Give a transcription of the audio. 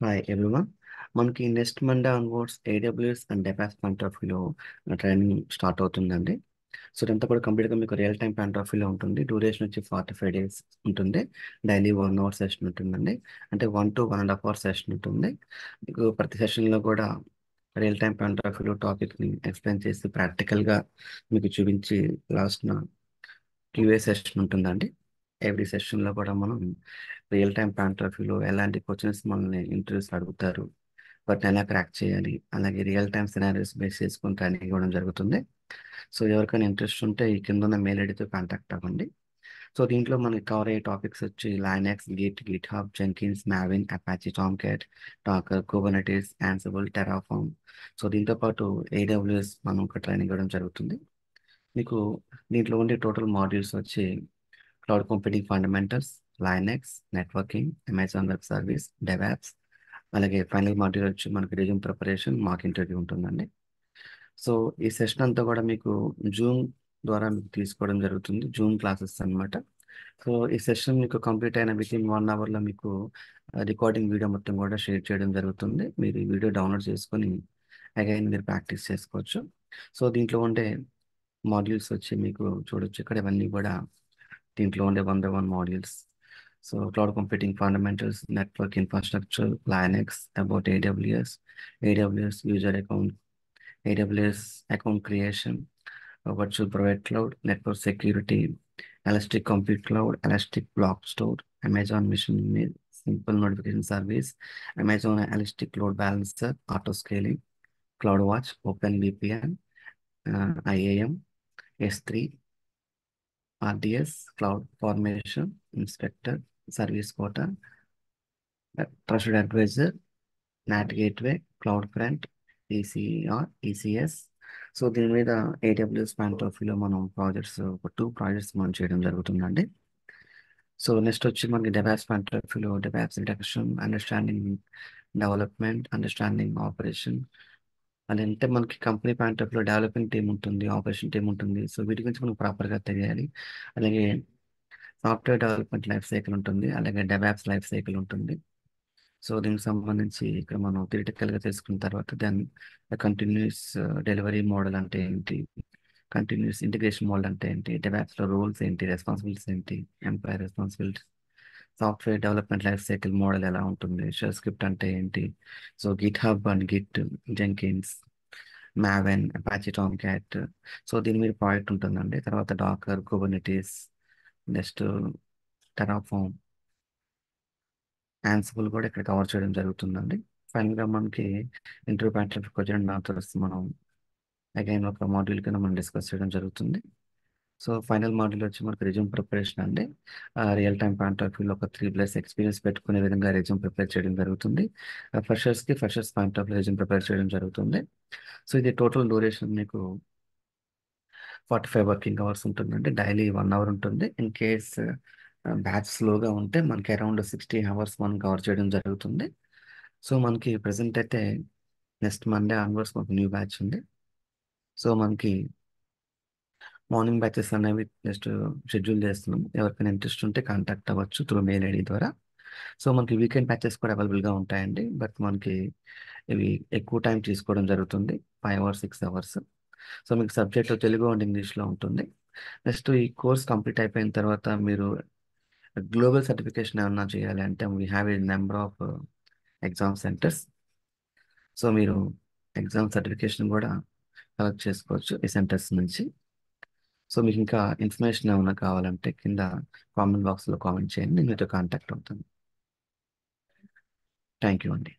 Hi everyone. మనకి next Monday onwards AWS and DevOps point of వ్యూలో training start అవుతుందండి. So ఇదంతా కూడా కంప్లీట్గా మీకు రియల్ టైం పాయింట్ ఆఫ్ వ్యూలో ఉంటుంది. డ్యూరేషన్ వచ్చి 45 days ఉంటుంది. డైలీ 1 hour సెషన్ ఉంటుందండి. అంటే 1 to 1.5 hour సెషన్ ఉంటుంది. మీకు ప్రతి సెషన్లో కూడా రియల్ టైం పాయింట్ ఆఫ్ వ్యూలో టాపిక్ని ఎక్స్ప్లెయిన్ చేసి ప్రాక్టికల్గా మీకు చూపించి లాస్ట్ క్యూఏ సెషన్ ఉంటుందండి. ఎవ్రీ సెషన్లో కూడా మనం రియల్ టైం పాయింట్ ఆఫ్ వ్యూలో ఎలాంటి క్వశ్చన్స్ మనల్ని ఇంటర్వ్యూస్ అడుగుతారు, వాటిని ఎలా క్రాక్ చేయాలి, అలాగే రియల్ టైం సినారియోస్ బేస్ చేసుకుని ట్రైనింగ్ ఇవ్వడం జరుగుతుంది. సో ఎవరికైనా ఇంట్రెస్ట్ ఉంటే ఈ కింద ఉన్న మెయిల్ ఐడితో కాంటాక్ట్ అవ్వండి. సో దీంట్లో మనకి కవర్ అయ్యే టాపిక్స్ వచ్చి Linux, GitHub, Jenkins, Maven, Apache, Tomcat, Docker, Kubernetes, Ansible, Terraform. So దీంతో పాటు ఏడబ్ల్యూఎస్ మనం ఒక ట్రైనింగ్ ఇవ్వడం జరుగుతుంది. మీకు దీంట్లో ఉండే టోటల్ మాడ్యూల్స్ వచ్చి cloud computing fundamentals, Linux, networking, Amazon web service, DevOps, అలాగే ఫైనల్ మాడ్యూల్ వచ్చి మనకి రెజ్యూమ్ ప్రిపరేషన్, మాక్ ఇంటర్వ్యూ ఉంటుందండి. సో ఈ సెషన్ అంతా కూడా మీకు జూమ్ ద్వారా మీకు తీసుకోవడం జరుగుతుంది. జూమ్ క్లాసెస్ అన్నమాట. సో ఈ సెషన్ మీకు కంప్లీట్ అయిన వితిన్ 1 hourలో మీకు రికార్డింగ్ వీడియో మొత్తం కూడా షేర్ చేయడం జరుగుతుంది. మీరు ఈ వీడియో డౌన్లోడ్ చేసుకొని అగైన్ మీరు ప్రాక్టీస్ చేసుకోవచ్చు. సో దీంట్లో ఉండే మాడ్యూల్స్ వచ్చి మీకు చూడొచ్చు ఇక్కడ. ఇవన్నీ కూడా దీంట్లో ఉండే 1 by 1 modules. So cloud computing fundamentals, network infrastructure, Linux, about AWS, AWS user account, AWS account creation, virtual private cloud, network security, Elastic Compute Cloud, Elastic Block Store, Amazon Machine Mail, Simple Notification Service, Amazon Elastic Load Balancer, Auto Scaling, CloudWatch, OpenVPN, IAM, S3, RDS, Cloud Formation, Inspector, Service Quota, Trusted Advisor, NAT Gateway, CloudFront, ECR, ECS. So దీని మీద AWS point of వ్యూలో మనం ఒక 2 projects మనం చేయడం జరుగుతుందండి. So next వచ్చి మనకి డెవాప్స్ పాయింట్ ఆఫ్ వ్యూలో DevOps introduction, understanding development, understanding operation. అదంటే మనకి కంపెనీ పాయింట్ ఆఫ్ వ్యూలో డెవలపింగ్ టీం ఉంటుంది, ఆపరేషన్ టీం ఉంటుంది. సో వీటి గురించి మనకు ప్రాపర్గా తెలియాలి. అలాగే సాఫ్ట్వేర్ డెవలప్మెంట్ లైఫ్ సైకిల్ ఉంటుంది, అలాగే డెవాప్స్ లైఫ్ సైకిల్ ఉంటుంది. సో దీనికి సంబంధించి ఇక్కడ మనం థియరిటికల్గా తెలుసుకున్న తర్వాత దాన్ని కంటిన్యూస్ డెలివరీ మోడల్ అంటే ఏంటి, కంటిన్యూస్ ఇంటిగ్రేషన్ మోడల్ అంటే ఏంటి, డెవాప్స్లో రోల్స్ ఏంటి, రెస్పాన్సిబిలిటీస్ ఏంటి, employee responsibilities, software development life cycle model ఎలా ఉంటుంది, షెల్ స్క్రిప్ట్ అంటే ఏంటి, so GitHub and Git, Jenkins, Maven, Apache, Tomcat. So దీని మీద ప్రాజెక్ట్ ఉంటుందండి. తర్వాత Docker, Kubernetes, next Terraform, Ansible కూడా ఇక్కడ కవర్ చేయడం జరుగుతుందండి. ఫైనల్గా మనకి interview pattern question and answers మనం అగైన్ ఒక మాడ్యూల్ కింద మనం డిస్కస్ చేయడం జరుగుతుంది. సో ఫైనల్ మాడ్యూల్ వచ్చి మనకి రెజ్యూమ్ ప్రిపరేషన్ అండి. రియల్ టైం పాయింట్ ఆఫ్ వ్యూలో ఒక 3+ ఎక్స్పీరియన్స్ పెట్టుకునే విధంగా రెజ్యూమ్ ప్రిపేర్ చేయడం జరుగుతుంది. Freshers point of resume prepare చేయడం జరుగుతుంది. సో ఇది టోటల్ డ్యూరేషన్ మీకు 45 వర్కింగ్ అవర్స్ ఉంటుందండి. డైలీ 1 hour ఉంటుంది. ఇన్ కేస్ బ్యాచ్ స్లోగా ఉంటే మనకి అరౌండ్ 60 hours మనం కవర్ చేయడం జరుగుతుంది. సో మనకి ప్రజెంట్ అయితే నెక్స్ట్ మండే ఆన్వర్డ్స్ మాకు న్యూ బ్యాచ్ ఉంది. సో మనకి మార్నింగ్ బ్యాచెస్ అనేవి జస్ట్ షెడ్యూల్ చేస్తున్నాం. ఎవరికైనా ఇంట్రెస్ట్ ఉంటే కాంటాక్ట్ అవ్వచ్చు త్రూ మెయిల్ ఐడి ద్వారా. సో మనకి వీకెండ్ బ్యాచెస్ కూడా అవైలబుల్గా ఉంటాయండి. బట్ మనకి ఇవి ఎక్కువ టైం తీసుకోవడం జరుగుతుంది, 5 hours 6 hours. సో మీకు సబ్జెక్ట్ తెలుగు అండ్ ఇంగ్లీష్లో ఉంటుంది. నెక్స్ట్ ఈ కోర్స్ కంప్లీట్ అయిపోయిన తర్వాత మీరు గ్లోబల్ సర్టిఫికేషన్ ఏమన్నా చేయాలి అంటే we have a number of exam centres. So మీరు ఎగ్జామ్ సర్టిఫికేషన్ కూడా కలెక్ట్ చేసుకోవచ్చు ఈ సెంటర్స్ నుంచి. సో మీకు ఇంకా ఇన్ఫర్మేషన్ ఏమైనా కావాలంటే కింద కామెంట్ బాక్స్లో కామెంట్ చేయండి, నేను మీతో కాంటాక్ట్ అవుతాను. థ్యాంక్ యూ అండి.